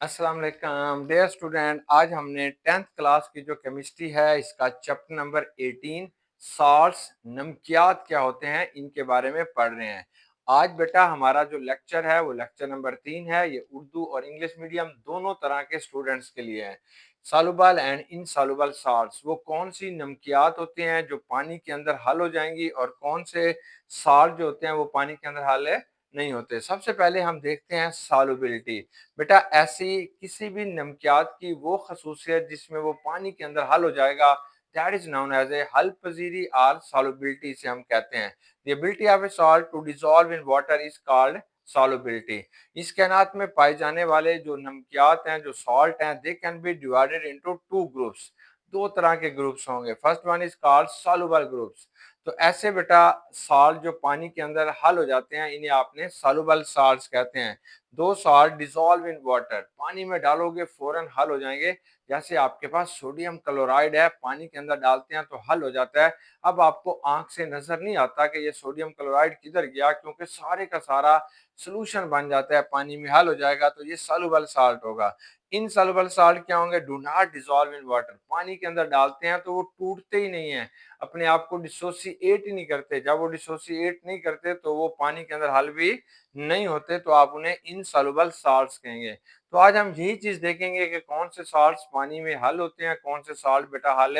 अस्सलाम वालेकुम dear student. आज हमने 10th क्लास की जो केमिस्ट्री है इसका चैप्टर नंबर 18 सॉल्ट्स नमकियात क्या होते हैं इनके बारे में पढ़ रहे हैं। आज बेटा हमारा जो लेक्चर है वो लेक्चर नंबर 3 है। ये उर्दू और इंग्लिश मीडियम दोनों तरह के स्टूडेंट्स के लिए है। सॉल्युबल एंड इनसॉल्युबल सॉल्ट्स वो कौन सी नमकियात होते हैं जो पानी के अंदर हल हो जाएंगी और कौन से सॉल्ट जो होते हैं वो पानी के अंदर हल नहीं होते। सबसे पहले हम देखते हैं सॉल्युबिलिटी। बेटा ऐसी किसी भी नमकियात की वो खसूसियत जिसमें वो पानी के अंदर हल हो जाएगा, that is known as a हल पजीरी और सॉल्युबिलिटी से हम कहते हैं। The ability of a salt to dissolve in water is called solubility. इस कायनात में पाए जाने वाले जो नमकियात हैं, जो सॉल्ट हैं, they can be divided into two groups. दो तरह के ग्रुप्स होंगे। First one is called soluble groups. तो ऐसे बेटा सॉल्ट जो पानी के अंदर हल हो जाते हैं इन्हें आपने सॉल्युबल सॉल्ट्स कहते हैं। दो सॉल्ट डिसॉल्व इन वाटर, पानी में डालोगे फौरन हल हो जाएंगे। जैसे आपके पास सोडियम क्लोराइड है, पानी के अंदर डालते हैं तो हल हो जाता है। अब आपको आंख से नजर नहीं आता कि ये सोडियम क्लोराइड किधर गया, क्योंकि सारे का सारा सोल्यूशन बन जाता है, पानी में हल हो जाएगा, तो ये सॉल्युबल साल्ट होगा। इनसॉल्युबल साल्ट क्या होंगे? Do not dissolve in water, पानी के अंदर डालते हैं तो वो टूटते ही नहीं है, अपने आप को डिसोसिएट ही नहीं करते। जब वो डिसोसिएट नहीं करते तो वो पानी के अंदर हल भी नहीं होते, तो आप उन्हें इनसॉल्युबल साल्ट्स कहेंगे। तो आज हम यही चीज देखेंगे कि कौन से साल्ट्स पानी में हल होते हैं, कौन से साल्ट बेटा हल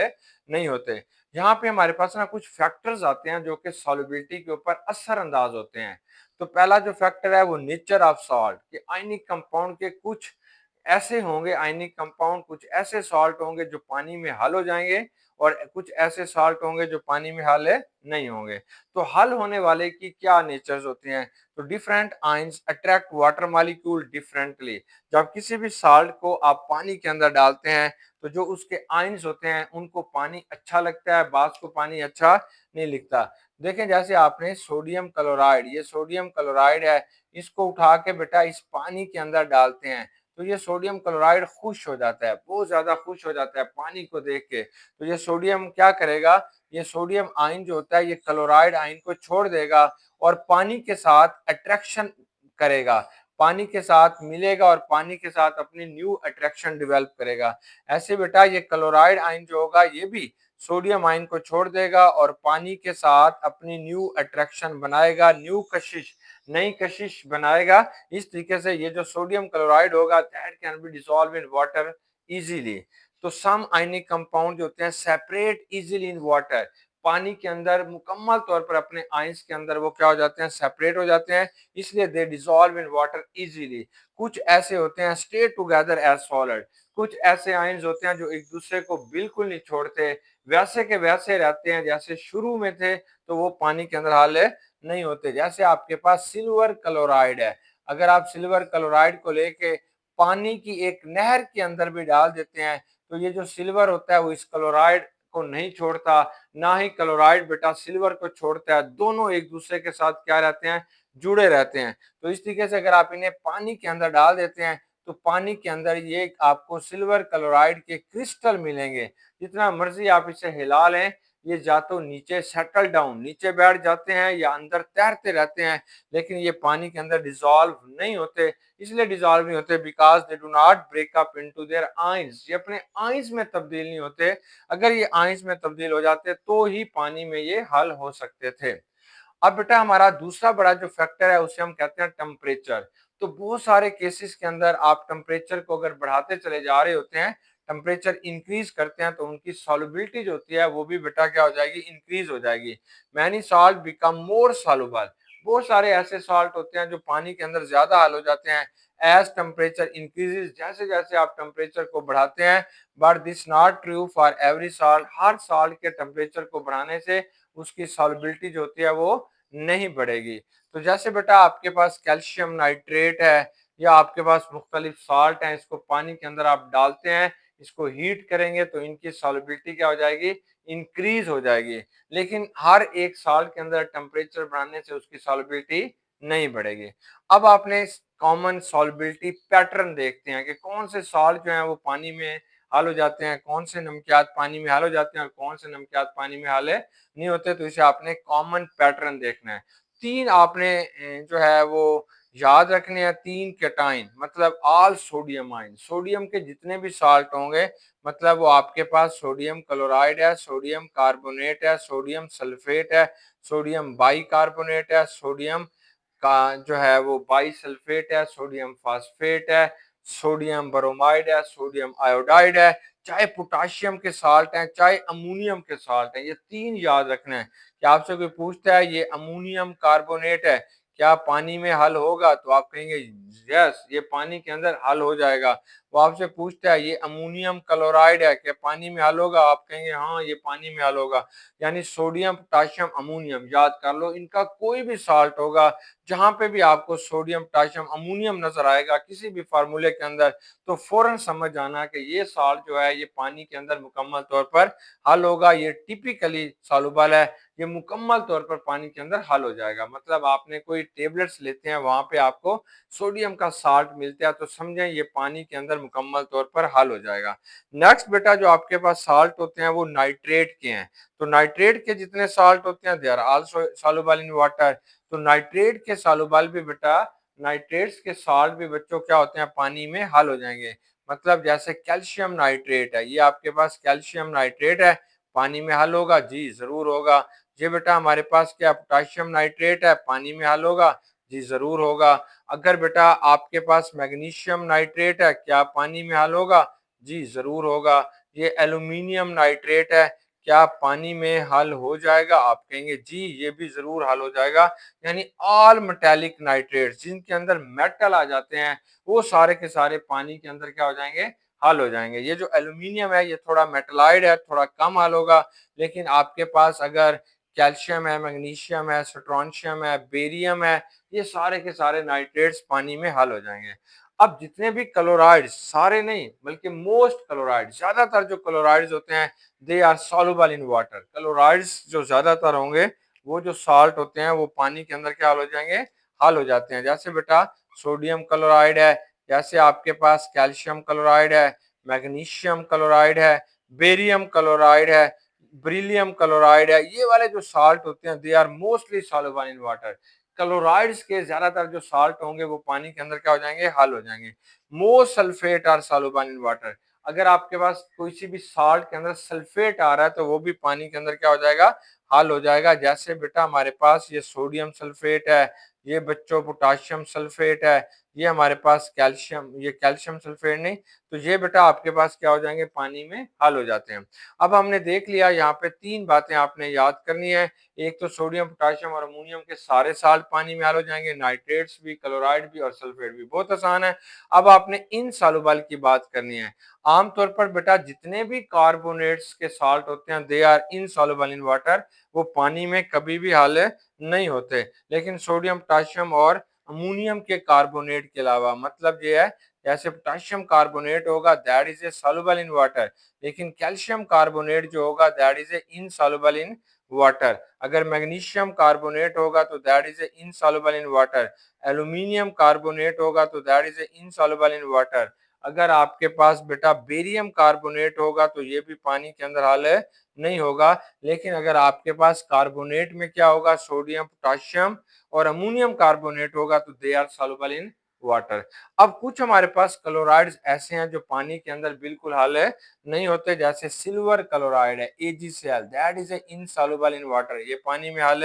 नहीं होते। यहाँ पे हमारे पास ना कुछ फैक्टर्स आते हैं जो कि सॉल्युबिलिटी के ऊपर असर अंदाज होते हैं। तो पहला जो फैक्टर है वो नेचर ऑफ सॉल्ट, कि आयनिक कंपाउंड के कुछ ऐसे होंगे, आयनिक कंपाउंड कुछ ऐसे सॉल्ट होंगे जो पानी में हल हो जाएंगे, और कुछ ऐसे सॉल्ट होंगे जो पानी में हल नहीं होंगे। तो हल होने वाले की क्या नेचर्स होते हैं? तो different ions attract water molecule differently. जब किसी भी सॉल्ट को आप पानी के अंदर डालते हैं तो जो उसके आयंस होते हैं उनको पानी अच्छा लगता है, बाज को पानी अच्छा नहीं लगता। देखें जैसे आपने सोडियम क्लोराइड, ये सोडियम क्लोराइड है, इसको उठा के बेटा इस पानी के अंदर डालते हैं तो ये सोडियम क्लोराइड खुश हो जाता है, बहुत ज्यादा खुश हो जाता है पानी को देख के। तो ये सोडियम क्या करेगा? ये सोडियम आयन जो होता है ये क्लोराइड आयन को छोड़ देगा और पानी के साथ अट्रैक्शन करेगा, पानी के साथ मिलेगा और पानी के साथ अपनी न्यू अट्रैक्शन डेवलप करेगा। ऐसे बेटा ये क्लोराइड आयन जो होगा ये भी सोडियम आयन को छोड़ देगा और पानी के साथ अपनी न्यू अट्रैक्शन बनाएगा, न्यू कशिश, नई कशिश बनाएगा। इस तरीके से ये जो सोडियम क्लोराइड होगा that can be dissolve in water easily. तो सम आयनिक कंपाउंड जो होते हैं सेपरेट इजीली इन वाटर, पानी के अंदर मुकम्मल तौर पर अपने आयंस के अंदर वो क्या हो जाते हैं? सेपरेट हो जाते हैं, इसलिए दे डिसॉल्व इन वाटर इजीली। कुछ ऐसे होते हैं स्टे टुगेदर एज सॉलिड, कुछ ऐसे आयंस होते हैं जो एक दूसरे को बिल्कुल नहीं छोड़ते, वैसे के वैसे रहते हैं जैसे शुरू में थे, तो वो पानी के अंदर हाल नहीं होते। जैसे आपके पास सिल्वर क्लोराइड है, अगर आप सिल्वर क्लोराइड को लेके पानी की एक नहर के अंदर भी डाल देते हैं तो ये जो सिल्वर होता है वो इस क्लोराइड को नहीं छोड़ता, ना ही क्लोराइड बेटा सिल्वर को छोड़ता है, दोनों एक दूसरे के साथ क्या रहते हैं? जुड़े रहते हैं। तो इस तरीके से अगर आप इन्हें पानी के अंदर डाल देते हैं तो पानी के अंदर ये आपको सिल्वर क्लोराइड के क्रिस्टल मिलेंगे। जितना मर्जी आप इसे हिला लें, ये या तो नीचे सेटल डाउन, नीचे बैठ जाते हैं, या अंदर तैरते रहते हैं, लेकिन ये पानी के अंदर डिसॉल्व नहीं होते। इसलिए डिसॉल्व नहीं होते because they do not break up into their ions, ये अपने आयंस में तब्दील नहीं होते। अगर ये आयंस में तब्दील हो जाते तो ही पानी में ये हल हो सकते थे। अब बेटा हमारा दूसरा बड़ा जो फैक्टर है उसे हम कहते हैं टेम्परेचर। तो बहुत सारे केसेस के अंदर आप टेम्परेचर को अगर बढ़ाते चले जा रहे होते हैं, टेम्परेचर इंक्रीज करते हैं, तो उनकी सॉल्युबिलिटी जो होती है वो भी बेटा क्या हो जाएगी? इंक्रीज हो जाएगी। Many salt become more soluble, बहुत सारे ऐसे सॉल्ट होते हैं जो पानी के अंदर ज्यादा हल हो जाते हैं एज टेम्परेचर इंक्रीजेस, जैसे जैसे आप टेम्परेचर को बढ़ाते हैं। But this not true for every salt, her salt के टेम्परेचर को बढ़ाने से उसकी सॉल्युबिलिटी जो होती है वो नहीं बढ़ेगी। तो जैसे बेटा आपके पास कैल्शियम नाइट्रेट है या आपके पास मुख्तलिफ सॉल्ट हैं, इसको पानी के अंदर आप डालते हैं, इसको हीट करेंगे तो इनकी सॉल्युबिलिटी क्या हो जाएगी? इंक्रीज हो जाएगी। लेकिन हर एक सॉल्ट के अंदर टेम्परेचर बढ़ाने से उसकी सॉल्युबिलिटी नहीं बढ़ेगी। अब आपने कॉमन सॉल्युबिलिटी पैटर्न देखते हैं कि कौन से सॉल्ट जो है वो पानी में हल हो जाते हैं, कौन से नमकियात पानी में हल हो जाते हैं और कौन से नमकियात पानी में हल नहीं होते। तो इसे आपने कॉमन पैटर्न देखना है। तीन आपने जो है वो याद रखने हैं 3 कैटाइन मतलब ऑल सोडियम आयन। सोडियम के जितने भी साल्ट होंगे मतलब वो आपके पास सोडियम क्लोराइड है, सोडियम कार्बोनेट है, सोडियम सल्फेट है, सोडियम बाइकार्बोनेट है, सोडियम का जो है वो बाइसल्फेट है, सोडियम फास्फेट है, सोडियम ब्रोमाइड है, सोडियम आयोडाइड है, चाहे पोटाशियम के साल्ट हैं, चाहे अमोनियम के साल्ट हैं, ये 3 याद रखना है। कि आपसे कोई पूछता है ये अमोनियम कार्बोनेट है, क्या पानी में हल होगा? तो आप कहेंगे यस, ये पानी के अंदर हल हो जाएगा। वो आपसे पूछता है ये अमोनियम क्लोराइड है, क्या पानी में हल होगा? आप कहेंगे हाँ, ये पानी में हल होगा। यानी सोडियम, पोटाशियम, अमोनियम याद कर लो, इनका कोई भी साल्ट होगा, जहां पे भी आपको सोडियम, पोटाशियम, अमोनियम नजर आएगा किसी भी फार्मूले के अंदर, तो फौरन समझ जाना कि ये साल्ट जो है ये पानी के अंदर मुकम्मल तौर पर हल होगा, ये टिपिकली सॉल्युबल है, ये मुकम्मल तौर पर पानी के अंदर हल हो जाएगा। मतलब आपने कोई टेबलेट्स लेते हैं, वहां पे आपको सोडियम का साल्ट मिलता है, तो समझें ये पानी के अंदर मुकम्मल तौर पर हल हो जाएगा। नेक्स्ट बेटा जो आपके पास साल्ट होते हैं वो नाइट्रेट के हैं। तो नाइट्रेट के जितने साल्ट होते हैं they are also soluble in water. तो नाइट्रेट के सॉल्युबल भी बेटा, नाइट्रेट्स के साल्ट भी बच्चों क्या होते हैं, पानी में हल हो जाएंगे। मतलब जैसे कैल्शियम नाइट्रेट है, ये आपके पास कैल्शियम नाइट्रेट है, पानी में हल होगा? जी जरूर होगा। ये बेटा हमारे पास क्या पोटाशियम नाइट्रेट है, पानी में हल होगा? जी जरूर होगा। अगर बेटा आपके पास मैग्नीशियम नाइट्रेट है, क्या पानी में हल होगा? जी जरूर होगा। ये एल्यूमिनियम नाइट्रेट है, क्या पानी में हल हो जाएगा? आप कहेंगे जी ये भी जरूर हल हो जाएगा। यानी ऑल मेटेलिक नाइट्रेट्स जिनके अंदर मेटल आ जाते हैं, वो सारे के सारे पानी के अंदर क्या हो जाएंगे, हल हो जाएंगे। ये जो एल्यूमिनियम है ये थोड़ा मेटलाइड है, थोड़ा कम हल होगा। लेकिन आपके पास अगर कैल्शियम है, मैग्नीशियम है, स्ट्रोंशियम है, बेरियम है, ये सारे के सारे नाइट्रेट्स पानी में हल हो जाएंगे। अब जितने भी क्लोराइड्स, सारे नहीं बल्कि मोस्ट क्लोराइड, ज्यादातर जो क्लोराइड्स होते हैं they are soluble in water. Chlorides जो ज्यादातर होंगे, वो जो साल्ट होते हैं वो पानी के अंदर क्या हल हो जाएंगे, हल हो जाते हैं। जैसे बेटा सोडियम क्लोराइड है, जैसे आपके पास कैल्शियम क्लोराइड है, मैग्नीशियम क्लोराइड है, बेरियम क्लोराइड है, ब्रिलियम क्लोराइड है, ये वाले जो साल्ट होते हैं they are mostly soluble in water. Chlorides के ज्यादातर जो साल्ट होंगे वो पानी के अंदर क्या हो जाएंगे, हल हो जाएंगे। Most sulphate are soluble in water. अगर आपके पास कोई सी भी साल्ट के अंदर सल्फेट आ रहा है तो वो भी पानी के अंदर क्या हो जाएगा, हल हो जाएगा। जैसे बेटा हमारे पास ये सोडियम सल्फेट है, ये बच्चों पोटाशियम सल्फेट है, ये हमारे पास कैल्शियम, ये कैल्शियम सल्फेट नहीं, तो ये बेटा आपके पास क्या हो जाएंगे, पानी में हल हो जाते हैं। अब हमने देख लिया यहाँ पे 3 बातें आपने याद करनी है। एक तो सोडियम, पोटाशियम और अमोनियम के सारे साल्ट पानी में हल हो जाएंगे, नाइट्रेट्स भी, क्लोराइड भी और सल्फेट भी, बहुत आसान है। अब आपने इनसॉल्युबल की बात करनी है। आमतौर पर बेटा जितने भी कार्बोनेट्स के साल्ट होते हैं they are insoluble in water, वो पानी में कभी भी हल नहीं होते। लेकिन सोडियम, पोटाशियम और अमोनियम के कार्बोनेट के अलावा, मतलब ये है जैसे पोटाशियम कार्बोनेट होगा that is a soluble in water, लेकिन कैल्शियम कार्बोनेट जो होगा that is a insoluble in water. अगर मैग्नीशियम कार्बोनेट होगा तो that is a insoluble in water. Aluminium carbonate होगा तो that is a insoluble in water. अगर आपके पास बेटा बेरियम कार्बोनेट होगा तो ये भी पानी के अंदर हल नहीं होगा। लेकिन अगर आपके पास कार्बोनेट में क्या होगा, सोडियम, पोटाशियम और अमोनियम कार्बोनेट होगा तो they are soluble in water. अब कुछ हमारे पास क्लोराइड्स ऐसे हैं जो पानी के अंदर बिल्कुल हल नहीं होते, जैसे सिल्वर क्लोराइड है AgCl, that is a insoluble in water, ये पानी में हल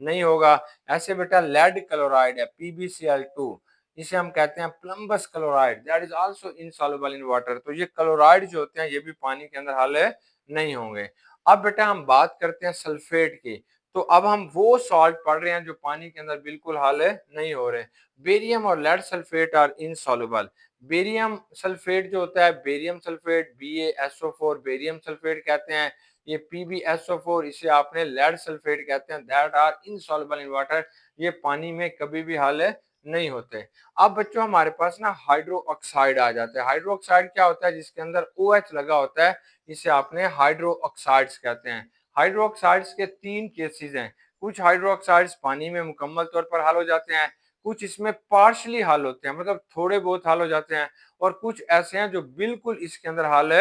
नहीं होगा। ऐसे बेटा लेड क्लोराइड है PbCl2, इसे हम कहते हैं plumbous chloride, that is also insoluble in water. तो ये क्लोराइड जो होते हैं ये भी पानी के अंदर हल नहीं होंगे। अब बेटा हम बात करते हैं सल्फेट की। तो अब हम वो सॉल्ट पढ़ रहे हैं जो पानी के अंदर बिल्कुल हल नहीं हो रहे। बेरियम और lead sulphate are insoluble. Barium sulphate जो होता है, barium sulphate BaSO4 barium sulphate कहते हैं, ये PbSO4 इसे आपने लेड सल्फेट कहते हैं, that are insoluble in water, ये पानी में कभी भी हल नहीं होते। अब बच्चों हमारे पास ना हाइड्रो ऑक्साइड आ जाता है। हाइड्रो ऑक्साइड क्या होता है, जिसके अंदर OH लगा होता है, इसे आपने हाइड्रो ऑक्साइड्स कहते हैं। हाइड्रो ऑक्साइड्स के 3 केसेस हैं। कुछ हाइड्रो ऑक्साइड्स पानी में मुकम्मल तौर पर हल हो जाते हैं, कुछ इसमें पार्शली हल होते हैं, मतलब थोड़े बहुत हल हो जाते हैं, और कुछ ऐसे हैं जो बिल्कुल इसके अंदर हल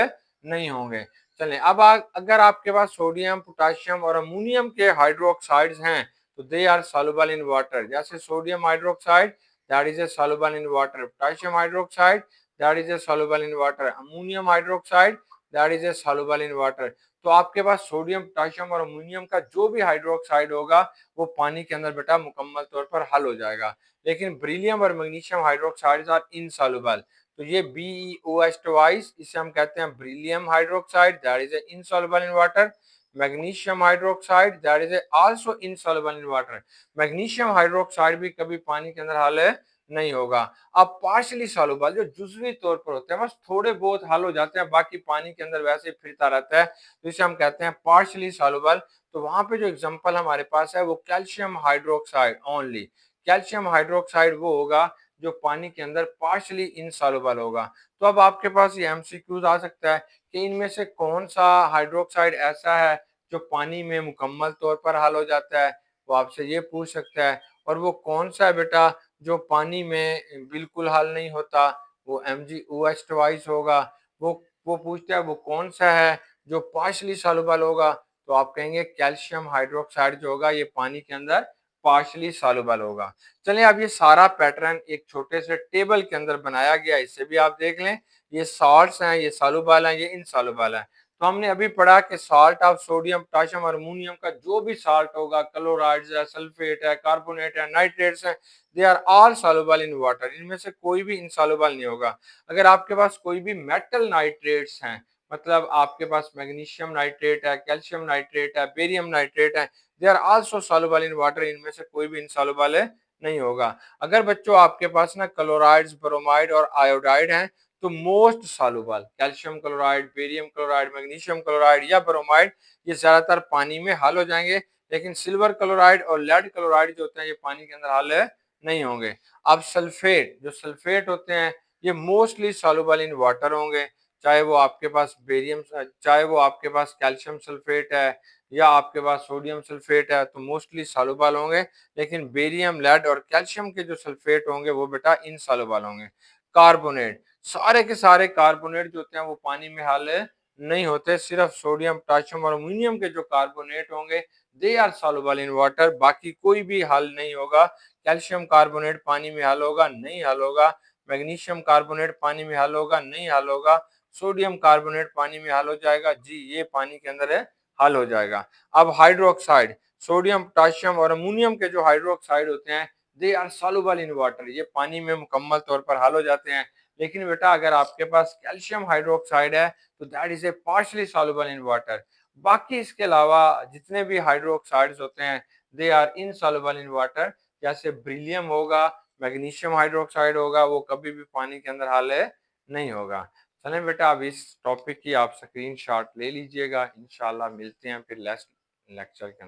नहीं होंगे। चलें अब अगर आपके पास सोडियम, पोटाशियम और अमोनियम के हाइड्रो ऑक्साइड्स हैं तो they are soluble in water. जैसे sodium hydroxide that is a soluble in water. Potassium hydroxide, that is a soluble in water. Ammonium hydroxide, that is a soluble in water. तो आपके पास sodium, potassium और ammonium का जो भी hydroxide होगा वो पानी के अंदर बेटा मुकम्मल तौर पर हल हो जाएगा। लेकिन बेरिलियम और मैग्नीशियम हाइड्रोक्साइड्स आर इनसॉल्युबल। तो ये BeOH ट्वाइस, इसे हम कहते हैं beryllium hydroxide, that is insoluble in water. Magnesium hydroxide, that is also insoluble in water. Magnesium hydroxide भी कभी पानी के अंदर हल नहीं होगा। अब पार्शियली सॉल्युबल जो जुजवी तौर पर होते हैं, बस थोड़े बहुत हल हो जाते हैं, बाकी पानी के अंदर वैसे ही फिरता रहता है, तो इसे हम कहते हैं पार्शियली सॉल्युबल। तो वहां पे जो एग्जांपल हमारे पास है वो calcium hydroxide only. Calcium hydroxide वो होगा जो पानी के अंदर पार्शियली इनसॉल्युबल होगा। तो अब आपके पास ये एमसीक्यूज आ सकता है कि इनमें से कौन सा हाइड्रोक्साइड ऐसा है जो पानी में मुकम्मल तौर पर हल हो जाता है, वो आपसे ये पूछ सकता है। और वो कौन सा है बेटा जो पानी में बिल्कुल हल नहीं होता, वो MgOH ट्वाइस होगा। वो पूछता है वो कौन सा है जो पार्शियली सॉल्युबल होगा, तो आप कहेंगे कैल्शियम हाइड्रोक्साइड जो होगा ये पानी के अंदर पार्शियली सॉल्युबल होगा। चलिए अब ये सारा पैटर्न एक छोटे से टेबल के अंदर बनाया गया, इससे भी आप देख लें। ये सॉल्ट्स हैं, ये सॉल्युबल हैं, ये इनसॉल्युबल हैं। तो हमने अभी पढ़ा कि सॉल्ट ऑफ सोडियम, पोटेशियम और अमोनियम का जो भी सॉल्ट होगा, क्लोराइड्स है, सल्फेट है, कार्बोनेट है, नाइट्रेट्स है, they are all soluble in water. इनमें से कोई भी इनसॉल्युबल नहीं होगा। अगर आपके पास कोई भी मेटल नाइट्रेट्स हैं, मतलब आपके पास मैग्नीशियम नाइट्रेट है, कैल्शियम नाइट्रेट है, बेरियम नाइट्रेट है, they are also soluble in water. इनमें से कोई भी इनसॉल्युबल नहीं होगा। अगर बच्चों आपके पास ना क्लोराइड्स, ब्रोमाइड और आयोडाइड हैं, तो most soluble calcium chloride, barium chloride, magnesium chloride या ब्रोमाइड, ये ज्यादातर पानी में हल हो जाएंगे। लेकिन सिल्वर क्लोराइड और लेड क्लोराइड जो होते हैं ये पानी के अंदर हल नहीं होंगे। अब सल्फेट, जो सल्फेट होते हैं ये मोस्टली सॉल्युबल इन वाटर होंगे। चाहे वो आपके पास बेरियम, चाहे वो आपके पास कैल्शियम सल्फेट है या आपके पास सोडियम सल्फेट है, तो मोस्टली सॉल्युबल होंगे। लेकिन बेरियम, लेड और कैल्शियम के जो सल्फेट होंगे वो बेटा इनसॉल्युबल होंगे। कार्बोनेट, सारे के सारे कार्बोनेट जो होते हैं वो पानी में हल नहीं होते। सिर्फ सोडियम, पोटेशियम और अमोनियम के जो कार्बोनेट होंगे they are soluble in water, बाकी कोई भी हल नहीं होगा। कैल्शियम कार्बोनेट पानी में हल होगा नहीं हल होगा, मैग्नीशियम कार्बोनेट पानी में हल होगा नहीं हल होगा, सोडियम कार्बोनेट पानी में हल हो जाएगा जी, ये पानी के अंदर हल हो जाएगा। अब हाइड्रोक्साइड, सोडियम, पोटेशियम और अमोनियम के जो हाइड्रोक्साइड होते हैं they are soluble in water, ये पानी में मुकम्मल तौर पर हल हो जाते हैं। लेकिन बेटा अगर आपके पास कैल्शियम हाइड्रोक्साइड है तो that is a partially soluble in water. बाकी इसके अलावा जितने भी हाइड्रोक्साइड्स होते हैं they are insoluble in water. जैसे बेरिलियम होगा, मैग्नीशियम हाइड्रोक्साइड होगा, वो कभी भी पानी के अंदर हल नहीं होगा। चलें बेटा अब इस टॉपिक की आप स्क्रीनशॉट ले लीजिएगा। इंशाल्लाह मिलते हैं फिर लेक्चर के अंदर।